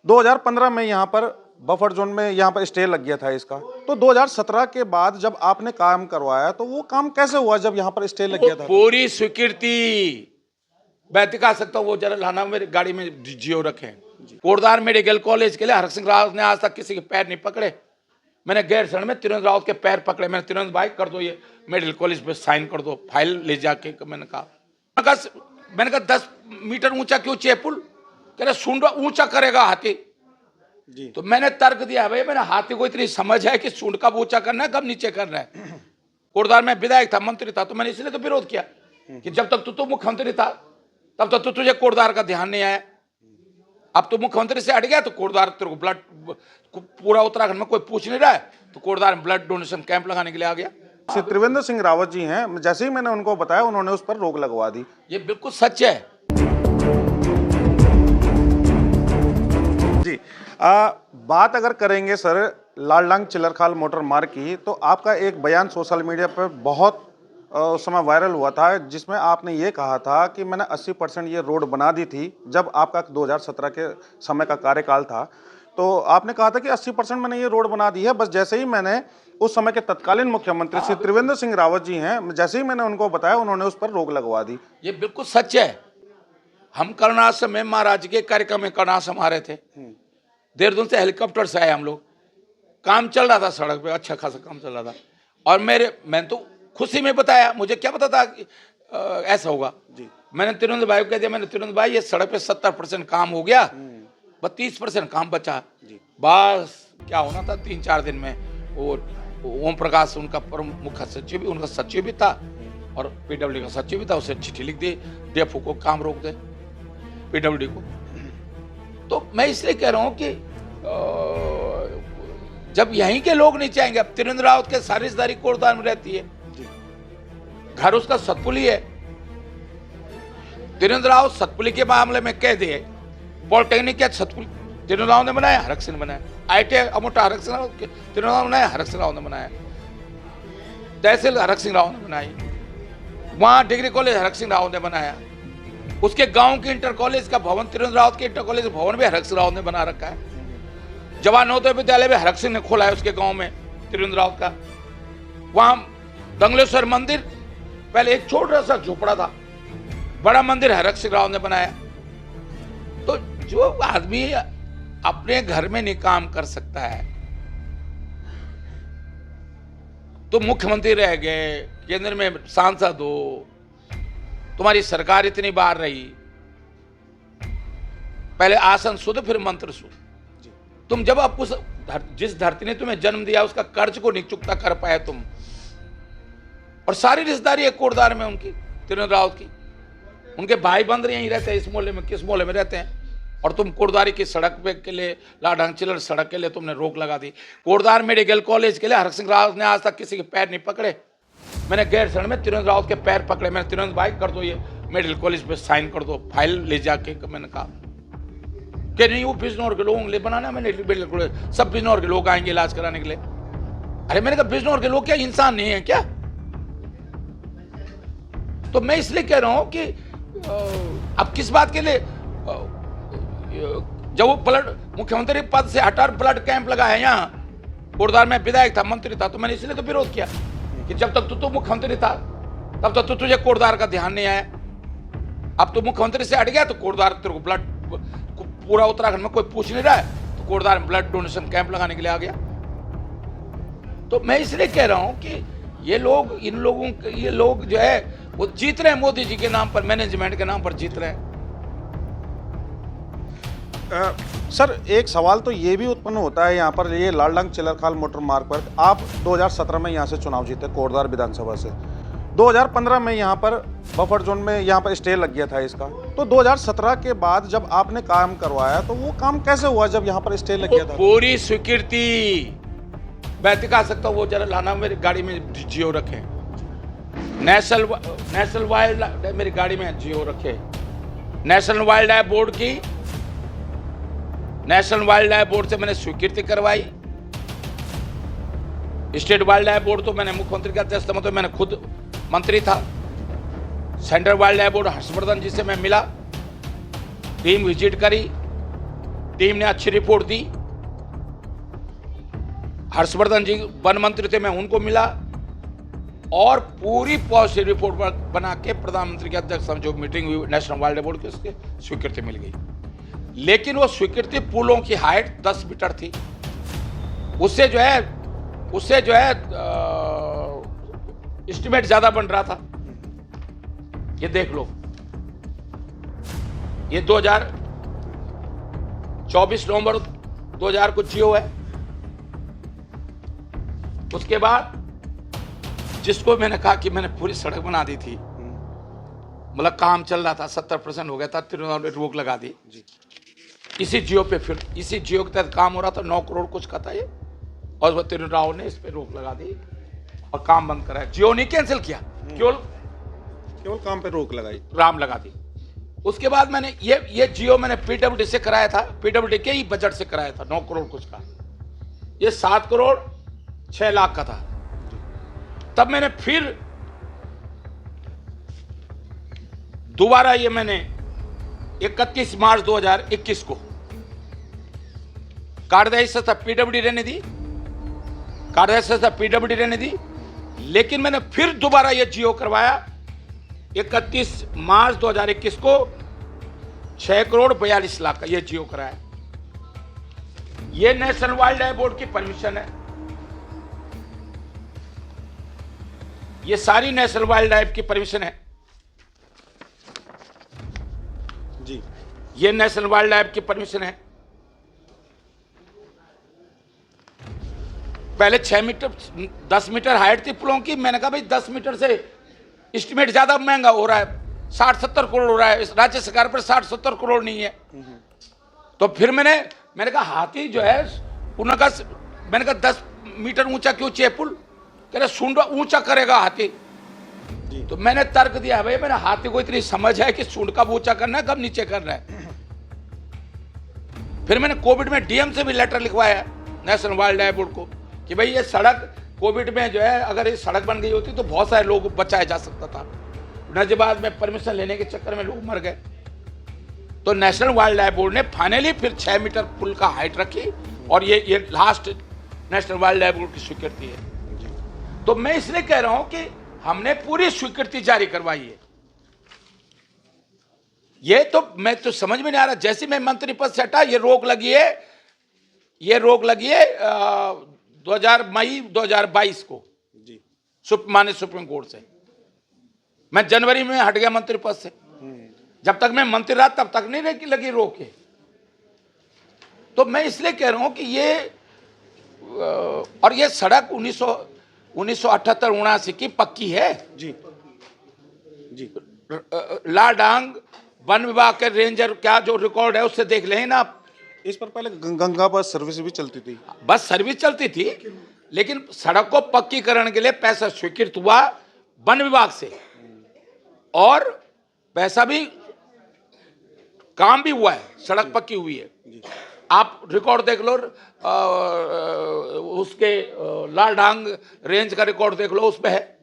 2015 में यहाँ पर बफर जोन में यहाँ पर स्टे लग गया था इसका। तो 2017 के बाद जब आपने काम करवाया तो वो काम कैसे हुआ जब यहाँ पर स्टे लग गया था? पूरी स्वीकृति मैं दिखा सकता हूँ, वो जरा लाना मेरी गाड़ी में जियो रखे। कोटद्वार मेडिकल कॉलेज के लिए हरक सिंह रावत ने आज तक किसी के पैर नहीं पकड़े। मैंने गैर क्षण में त्रिवेंद्र रावत के पैर पकड़े। मैंने त्रिवेंद्र भाई कर दो ये मेडिकल कॉलेज पे साइन कर दो, फाइल ले जाके। मैंने कहा 10 मीटर ऊंचा क्यों चाहिए पुल? कह रहे सूंड ऊंचा करेगा हाथी जी। तो मैंने तर्क दिया, भाई मैंने हाथी को इतनी समझ है कि सूंड कब ऊंचा करना है कब नीचे करना है। कोटद्वार में विधायक था, मंत्री था, तो मैंने इसलिए तो विरोध किया कि जब तक तू मुख्यमंत्री था तब तक तुझे कोटद्वार का ध्यान नहीं आया। अब तो मुख्यमंत्री से हट गया तो कोटद्वार तेरे को ब्लड, पूरा उत्तराखंड में कोई पूछ नहीं रहा है तो कोटद्वार में ब्लड डोनेशन कैंप लगाने के लिए आ गया। श्री त्रिवेंद्र सिंह रावत जी हैं, जैसे ही मैंने उनको बताया उन्होंने उस पर रोक लगवा दी। ये बिल्कुल सच है जी। बात अगर करेंगे सर लालडांग चिलरखाल मोटर मार्ग की, तो आपका एक बयान सोशल मीडिया पर बहुत उस समय वायरल हुआ था जिसमें आपने ये कहा था कि मैंने 80% ये रोड बना दी थी जब आपका 2017 के समय का कार्यकाल था। तो आपने कहा था कि 80% मैंने ये रोड बना दी है, बस जैसे ही मैंने उस समय के तत्कालीन मुख्यमंत्री श्री त्रिवेंद्र सिंह रावत जी हैं, जैसे ही मैंने उनको बताया उन्होंने उस पर रोक लगवा दी। ये बिल्कुल सच है। हम कर्णाश्रम में महाराज के कार्यक्रम में कर्णाश्रम आ रहे थे, देहरादून से हेलीकॉप्टर से आए हम लोग। काम चल रहा था सड़क पे, अच्छा खासा काम चल रहा था। और मैंने तो खुशी में बताया, मुझे क्या पता था कि ऐसा होगा जी। मैंने त्रिवेंद्र भाई को कह दिया, मैंने त्रिवेंद्र भाई ये सड़क पे 70% काम हो गया, बस 30% काम बचा जी। बस क्या होना था 3-4 दिन में वो ओम प्रकाश उनका मुख्य सचिव भी, उनका सचिव भी था और पीडब्ल्यू का सचिव भी था, उसे चिट्ठी लिख दी डीएफओ को काम रोक दे, पीडब्ल्यू को। तो मैं इसलिए कह रहा हूं कि जब यहीं के लोग नहीं चाहेंगे, अब त्रिवेंद्र रावत के सारी रिश्तेदारी कोटद्वार में रहती है, घर उसका सतपुली है। त्रिवेंद्र रावत सतपुली के मामले में कह दिए, पॉलिटेक्निक क्या सतपुली त्रिवेंद्र रावत ने बनाया, हरक सिंह ने बनाया। IIT अमोटा हरक सिंह रावत त्रिवेंद्र रावत ने बनाया, हरक सिंह रावत ने बनाया। तहसील हरक सिंह रावत ने बनाई, वहां डिग्री कॉलेज हरक सिंह रावत ने बनाया। उसके गांव के इंटर कॉलेज का भवन, त्रिवेंद्र रावत के इंटर कॉलेज भवन भी हरक सिंह रावत ने बना रखा है। जवाहर नवोदय विद्यालय भी हरक सिंह ने खोला है उसके गांव में, त्रिवेंद्र रावत का। वहां दंगलेश्वर मंदिर पहले एक छोटा सा झोपड़ा था, बड़ा मंदिर हरक सिंह रावत ने बनाया। तो जो आदमी अपने घर में नहीं काम कर सकता है, तो मुख्यमंत्री रह गए, केंद्र में सांसद हो, तुम्हारी सरकार इतनी बार रही, पहले आसन सुध फिर मंत्र सुध। तुम जब आप उस जिस धरती ने तुम्हें जन्म दिया उसका कर्ज को नहीं चुकता कर पाए तुम, और सारी रिश्तेदारी है कोटद्वार में उनकी, त्रिवेंद्र रावत की, उनके भाई बंद यहीं रहते हैं इस मोहल्ले में, किस मोहल्ले में रहते हैं, और तुम कोटद्वार की सड़क पे के लिए, लालडांग चिलर सड़क के लिए तुमने रोक लगा दी। कोटद्वार मेडिकल कॉलेज के लिए हरक सिंह रावत ने आज तक किसी के पैर नहीं पकड़े। मैंने गैर क्षण में त्रिवेंद्र रावत के पैर पकड़े। मैंने त्रिवेंद्र भाई कर दो ये मेडिकल कॉलेज पे साइन कर दो, फाइल ले जाके। मैंने कहा कि नहीं वो बिजनौर के लोगों के लिए बनाना, मैंने मेडिकल कॉलेज सब बिजनौर के लोग आएंगे इलाज कराने के लिए। अरे मैंने कहा बिजनौर के लोग क्या इंसान नहीं है क्या? तो मैं इसलिए कह रहा हूं कि अब किस बात के लिए, जब वो ब्लड मुख्यमंत्री पद से हटा ब्लड कैंप लगा है यहाँ, कोटद्वार में विधायक था, मंत्री था, तो मैंने इसलिए तो विरोध किया कि जब तक तू मुख्यमंत्री था तब तक तुझे कोटद्वार का ध्यान नहीं आया। अब तो मुख्यमंत्री से हट गया तो कोटद्वार तेरे को ब्लड, पूरा उत्तराखंड में कोई पूछ नहीं रहा है तो कोटद्वार में ब्लड डोनेशन कैंप लगाने के लिए आ गया। तो मैं इसलिए कह रहा हूं कि ये लोग जो है वो जीत रहे हैं मोदी जी के नाम पर, मैनेजमेंट के नाम पर जीत रहे हैं। सर एक सवाल तो ये भी उत्पन्न होता है यहाँ पर, ये लालडांग चिलरखाल मोटर मार्ग पर आप 2017 में यहाँ से चुनाव जीते कोटद्वार विधानसभा से, 2015 में यहाँ पर बफर जोन में यहाँ पर स्टे लग गया था इसका। तो 2017 के बाद जब आपने काम करवाया तो वो काम कैसे हुआ जब यहाँ पर स्टे लग गया था? पूरी स्वीकृति मैं दिखा सकता हूँ, वो जरा लाना मेरी गाड़ी में जियो रखे, नेशनल वाइल्ड मेरी गाड़ी में जियो रखे। नेशनल वाइल्ड लाइफ बोर्ड की, नेशनल वाइल्ड लाइफ बोर्ड से मैंने स्वीकृति करवाई। स्टेट वाइल्ड लाइफ बोर्ड तो मैंने मुख्यमंत्री के अध्यक्षता में, तो मैंने खुद मंत्री था। Central wildlife board Harshvardhan ji से मैं मिला, टीम विजिट करी, टीम ने अच्छी रिपोर्ट दी। हर्षवर्धन जी वन मंत्री थे, मैं उनको मिला और पूरी पॉजिटिव रिपोर्ट बना के प्रधानमंत्री के अध्यक्ष जो मीटिंग हुई नेशनल वाइल्ड लाइफ बोर्ड की, उसके स्वीकृति मिल गई। लेकिन वो स्वीकृति पुलों की हाइट 10 मीटर थी। उससे जो है एस्टिमेट ज्यादा बन रहा था। ये देख लो, ये 2024 नवंबर 2000 को जियो है। उसके बाद जिसको मैंने कहा कि मैंने पूरी सड़क बना दी थी, मतलब काम चल रहा था, 70% हो गया था, तिरुनाव ने रोक लगा दी। इसी जियो पे फिर इसी जियो के तहत काम हो रहा था, 9 करोड़ कुछ का था ये, और वह तिरुनाव ने इस पे रोक लगा दी और काम बंद कराया। जियो ने कैंसिल किया, केवल काम पे रोक लगाई, राम लगा दी। उसके बाद मैंने ये जियो मैंने पीडब्ल्यूडी से कराया था, पीडब्ल्यूडी के ही बजट से कराया था, 9 करोड़ कुछ का। ये 7 करोड़ 6 लाख का था। तब मैंने फिर दोबारा ये मैंने 31 मार्च 2021 को कार्यदायी संस्था पीडब्ल्यूडी रहने दी, कार्यदायी संस्था पीडब्ल्यूडी रहने दी। लेकिन मैंने फिर दोबारा ये जियो करवाया 31 मार्च 2021 को 6 करोड़ 42 लाख का ये जियो कराया। ये नेशनल वाइल्ड लाइफ बोर्ड की परमिशन है। ये सारी नेशनल वाइल्ड लाइफ की परमिशन है जी। ये नेशनल वाइल्ड लाइफ की परमिशन है। पहले 6 मीटर 10 मीटर हाइट थी पुलों की। मैंने कहा भाई 10 मीटर से एस्टिमेट ज्यादा महंगा हो रहा है, 60-70 करोड़ हो रहा है। इस राज्य सरकार पर 60-70 करोड़ नहीं है। तो फिर मैंने कहा हाथी जो है, उन्होंने कहा, मैंने कहा 10 मीटर ऊंचा क्यों चाहिए पुल? कह रहे सूंड ऊंचा करेगा हाथी। तो मैंने तर्क दिया, भाई मेरे हाथी को इतनी समझ है कि सूंड कब ऊंचा करना है, कब नीचे करना है। फिर मैंने कोविड में डीएम से भी लेटर लिखवाया नेशनल वाइल्ड लाइफ बोर्ड को कि भाई ये सड़क कोविड में जो है, अगर ये सड़क बन गई होती तो बहुत सारे लोग बचाया जा सकता था। नजबाद में परमिशन लेने के चक्कर में लोग मर गए। तो नेशनल वाइल्ड लाइफ बोर्ड ने फाइनली फिर 6 मीटर पुल का हाइट रखी और ये last national wild life board की स्वीकृति है। तो मैं इसलिए कह रहा हूं कि हमने पूरी स्वीकृति जारी करवाई है। ये तो मैं तो समझ में नहीं आ रहा, जैसे मैं मंत्री पद से हटा ये रोक लगी है 2000 मई 2022 को जी, माननीय सुप्रीम कोर्ट से। मैं जनवरी में हट गया मंत्री पद से। जब तक मैं मंत्री रहा तब तक नहीं लगी रोक है। तो मैं इसलिए कह रहा हूं कि ये और ये सड़क 1978-79 की पक्की है जी जी। लाडांग वन विभाग के रेंजर क्या जो रिकॉर्ड है उससे देख लें ना आप। इस पर पहले गंगा बस सर्विस भी चलती थी। बस सर्विस चलती थी, लेकिन सड़क को पक्कीकरण के लिए पैसा स्वीकृत हुआ वन विभाग से और पैसा भी, काम भी हुआ है, सड़क पक्की हुई है। आप रिकॉर्ड देख लो, उसके लालडांग रेंज का रिकॉर्ड देख लो, उसमें है।